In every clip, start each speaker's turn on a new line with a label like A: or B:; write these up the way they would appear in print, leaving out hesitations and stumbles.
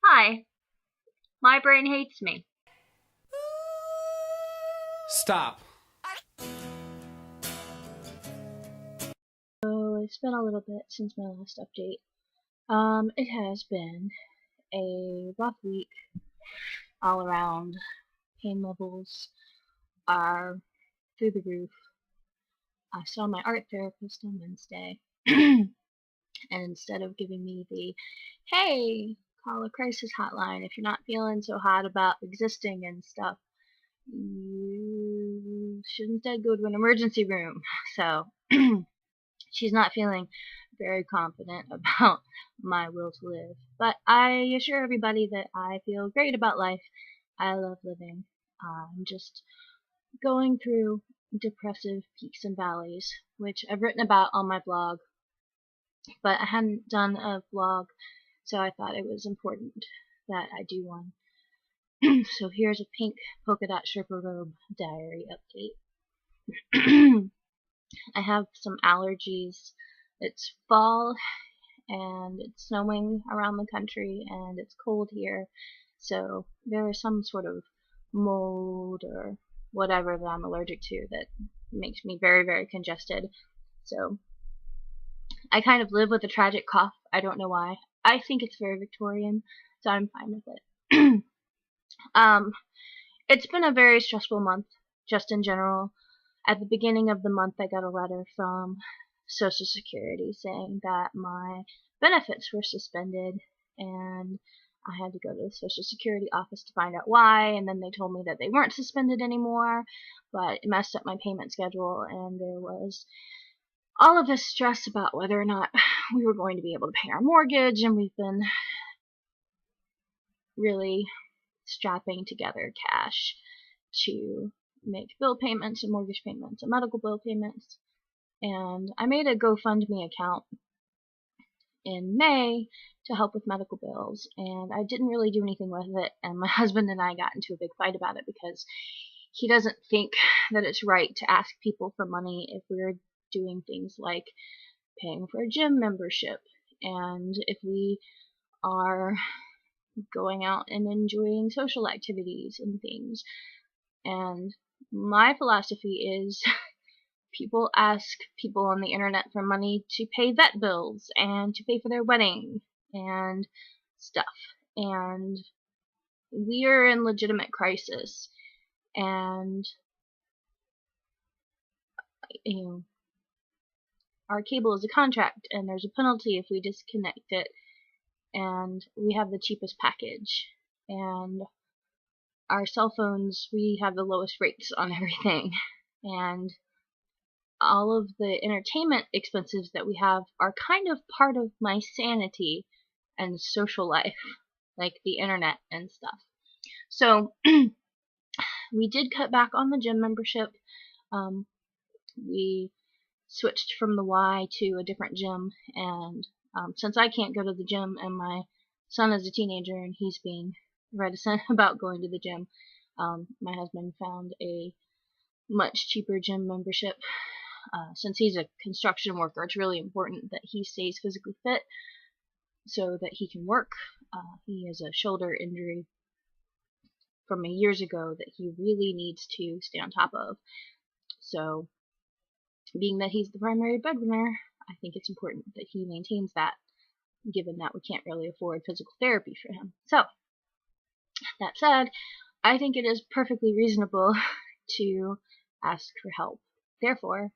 A: Hi, my brain hates me.
B: Stop.
A: So it's been a little bit since my last update. It has been a rough week all around. Pain levels are through the roof. I saw my art therapist on Wednesday, and instead of giving me the, hey, call a crisis hotline if you're not feeling so hot about existing and stuff, you should instead go to an emergency room. So she's not feeling very confident about my will to live. But I assure everybody that I feel great about life. I love living. I'm just going through depressive peaks and valleys, which I've written about on my blog, but I hadn't done a vlog, so I thought it was important that I do one. So here's a pink polka dot Sherpa robe diary update. I have some allergies. It's fall and it's snowing around the country and it's cold here, so there is some sort of mold or whatever that I'm allergic to that makes me very, very congested. So I kind of live with a tragic cough. I don't know why. I think it's very Victorian, so I'm fine with it. um, it's been a very stressful month, just in general. At the beginning of the month, I got a letter from Social Security saying that my benefits were suspended, and I had to go to the Social Security office to find out why, and then they told me that they weren't suspended anymore, but it messed up my payment schedule, and there was all of this stress about whether or not we were going to be able to pay our mortgage, and we've been really strapping together cash to make bill payments and mortgage payments and medical bill payments. And I made a Gofundme account in May to help with medical bills, and I didn't really do anything with it, and my husband and I got into a big fight about it because he doesn't think that it's right to ask people for money if we're doing things like paying for a gym membership, and if we are going out and enjoying social activities and things. And my philosophy is people ask people on the internet for money to pay vet bills and to pay for their wedding and stuff. And we are in legitimate crisis. And, you know, our cable is a contract and there's a penalty if we disconnect it. And we have the cheapest package. And our cell phones, we have the lowest rates on everything. And all of the entertainment expenses that we have are kind of part of my sanity and social life, like the internet and stuff. So we did cut back on the gym membership. We switched from the Y to a different gym, and since I can't go to the gym and my son is a teenager and he's being reticent about going to the gym, my husband found a much cheaper gym membership. Since he's a construction worker, it's really important that he stays physically fit so that he can work. He has a shoulder injury from years ago that he really needs to stay on top of. So, being that he's the primary breadwinner, I think it's important that he maintains that, given that we can't really afford physical therapy for him. So, that said, I think it is perfectly reasonable to ask for help. Therefore,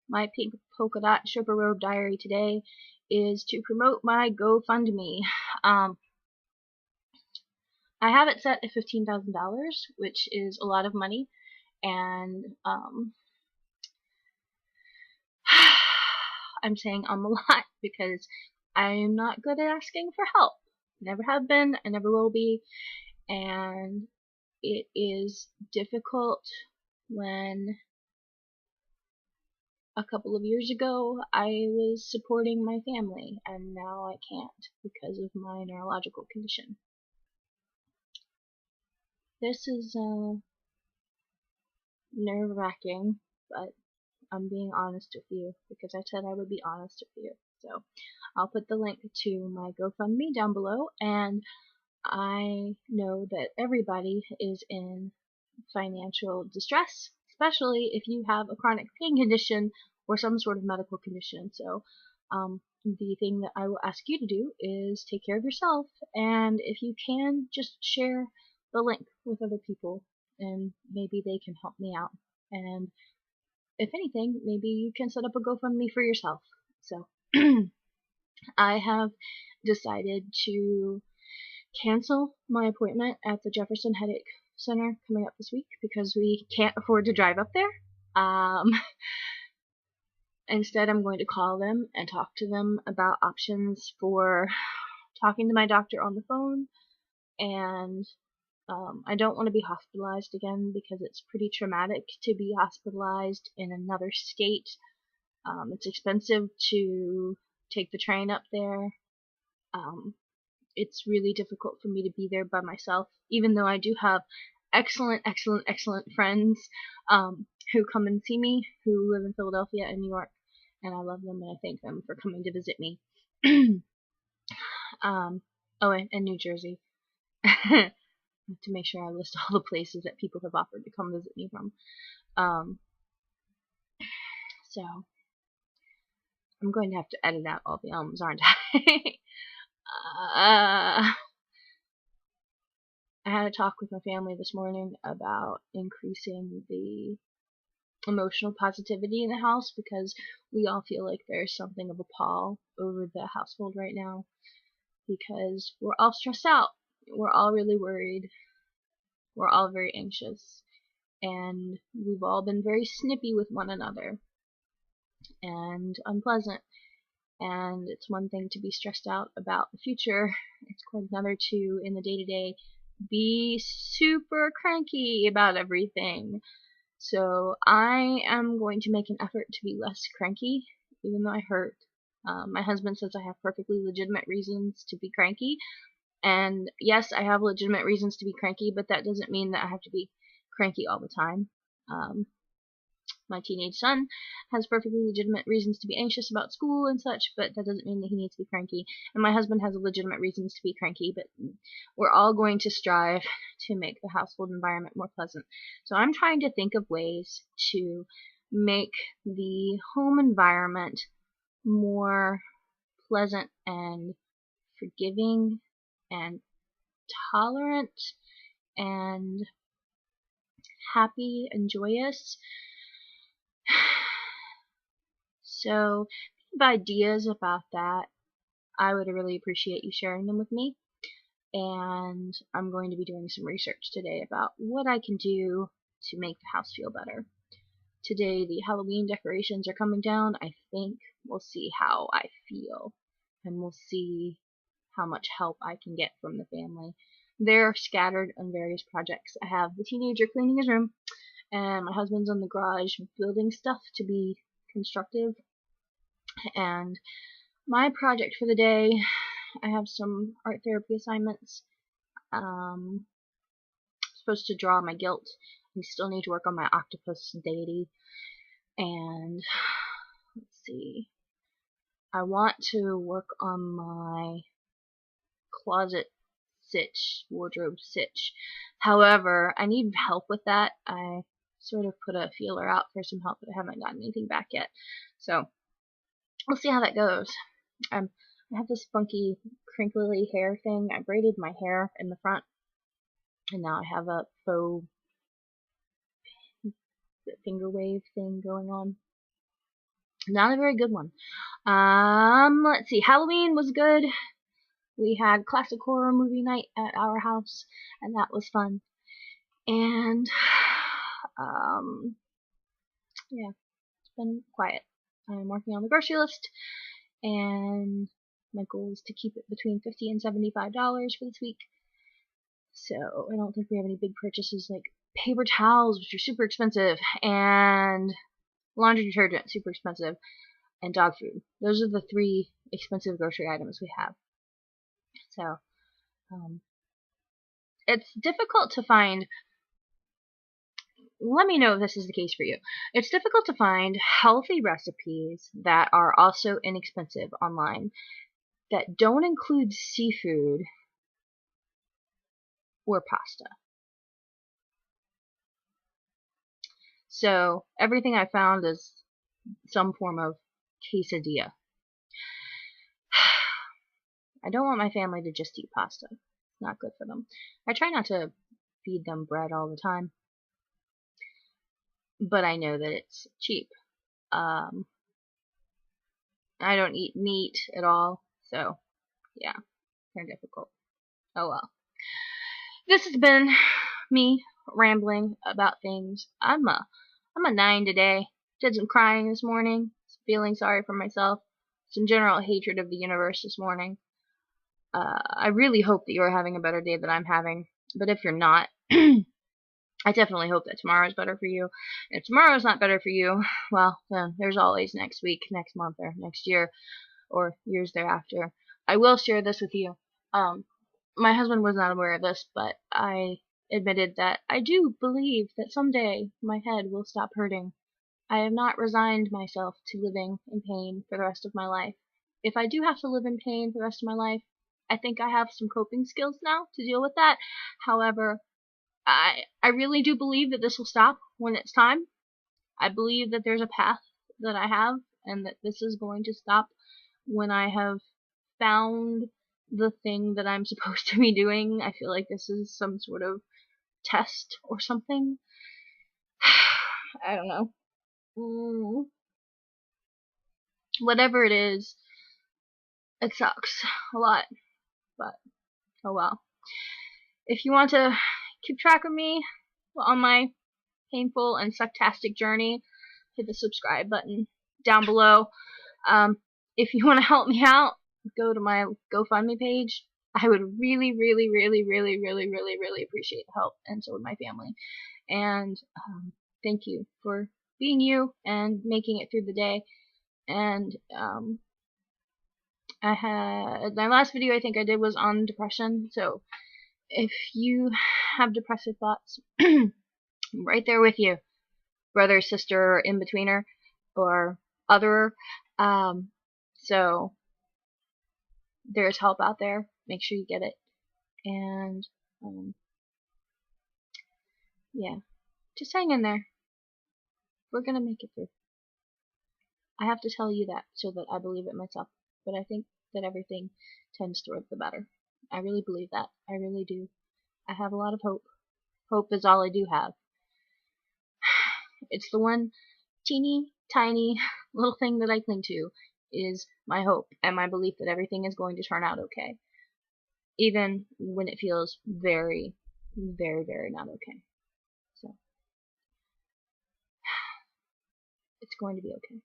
A: my pink polka dot Sherpa robe diary today is to promote my GoFundMe. I have it set at $15,000, which is a lot of money, and I'm saying a lot because I'm not good at asking for help. Never have been, I never will be, and it is difficult when a couple of years ago I was supporting my family and now I can't because of my neurological condition. This is nerve-wracking, but I'm being honest with you because I said I would be honest with you. So I'll put the link to my GoFundMe down below, and I know that everybody is in financial distress, especially if you have a chronic pain condition or some sort of medical condition. So, the thing that I will ask you to do is take care of yourself, and if you can, just share the link with other people, and maybe they can help me out. And if anything, maybe you can set up a GoFundMe for yourself. So, I have decided to cancel my appointment at the Jefferson Headache Center coming up this week because we can't afford to drive up there. Um, Instead, I'm going to call them and talk to them about options for talking to my doctor on the phone. And I don't want to be hospitalized again because it's pretty traumatic to be hospitalized in another state. It's expensive to take the train up there. It's really difficult for me to be there by myself, even though I do have excellent, excellent, excellent friends who come and see me, who live in Philadelphia and New York, and I love them and I thank them for coming to visit me. Oh, and New Jersey. To make sure I list all the places that people have offered to come visit me from. So I'm going to have to edit out all the ums, aren't I? I had a talk with my family this morning about increasing the emotional positivity in the house because we all feel like there's something of a pall over the household right now because we're all stressed out. We're all really worried. We're all very anxious. And we've all been very snippy with one another and unpleasant. And it's one thing to be stressed out about the future. It's quite another to, in the day-to-day, be super cranky about everything. So I am going to make an effort to be less cranky, even though I hurt. My husband says I have perfectly legitimate reasons to be cranky. And yes, I have legitimate reasons to be cranky, but that doesn't mean that I have to be cranky all the time. My teenage son has perfectly legitimate reasons to be anxious about school and such, but that doesn't mean that he needs to be cranky. And my husband has legitimate reasons to be cranky, but we're all going to strive to make the household environment more pleasant. So I'm trying to think of ways to make the home environment more pleasant and forgiving and tolerant and happy and joyous. So, if you have ideas about that, I would really appreciate you sharing them with me. And I'm going to be doing some research today about what I can do to make the house feel better. Today, the Halloween decorations are coming down. I think we'll see how I feel, and we'll see how much help I can get from the family. They're scattered on various projects. I have the teenager cleaning his room, and my husband's in the garage building stuff to be constructive. And my project for the day, I have some art therapy assignments. Supposed to draw my guilt. I still need to work on my octopus deity. And let's see. I want to work on my closet sitch, wardrobe sitch. However, I need help with that. I sort of put a feeler out for some help, but I haven't gotten anything back yet. So we'll see how that goes. I have this funky crinkly hair thing. I braided my hair in the front, and now I have a faux finger wave thing going on. Not a very good one. Let's see. Halloween was good. We had classic horror movie night at our house, and that was fun. And yeah, it's been quiet. I'm working on the grocery list, and my goal is to keep it between $50 and $75 for this week. So I don't think we have any big purchases like paper towels, which are super expensive, and laundry detergent, super expensive, and dog food. Those are the 3 expensive grocery items we have. So it's difficult to find. Let me know if this is the case for you. It's difficult to find healthy recipes that are also inexpensive online that don't include seafood or pasta. So everything I found is some form of quesadilla. I don't want my family to just eat pasta. It's not good for them. I try not to feed them bread all the time, but I know that it's cheap. I don't eat meat at all, so yeah, kind of difficult. Oh well. This has been me rambling about things. I'm a 9 today. Did some crying this morning, feeling sorry for myself, some general hatred of the universe this morning. I really hope that you're having a better day than I'm having, but if you're not, I definitely hope that tomorrow is better for you. If tomorrow is not better for you, well, then there's always next week, next month, or next year, or years thereafter. I will share this with you. My husband was not aware of this, but I admitted that I do believe that someday my head will stop hurting. I have not resigned myself to living in pain for the rest of my life. If I do have to live in pain for the rest of my life, I think I have some coping skills now to deal with that. However, I really do believe that this will stop when it's time. I believe that there's a path that I have, and that this is going to stop when I have found the thing that I'm supposed to be doing. I feel like this is some sort of test or something. I don't know. Whatever it is, it sucks a lot, but oh well. If you want to keep track of me on my painful and sucktastic journey, hit the subscribe button down below. If you want to help me out, go to my Gofundme page. I would really, really, really, really, really, really, really appreciate the help, and so would my family. And thank you for being you and making it through the day. And I had my last video I think I did was on depression. So if you have depressive thoughts, I'm right there with you, brother, sister, or in-betweener, or other. So there's help out there. Make sure you get it. And yeah, just hang in there. We're gonna make it through. I have to tell you that so that I believe it myself. But I think that everything tends toward the better. I really believe that. I really do. I have a lot of hope. Hope is all I do have. It's the one teeny tiny little thing that I cling to, is my hope and my belief that everything is going to turn out okay. Even when it feels very, very, very not okay. So, it's going to be okay.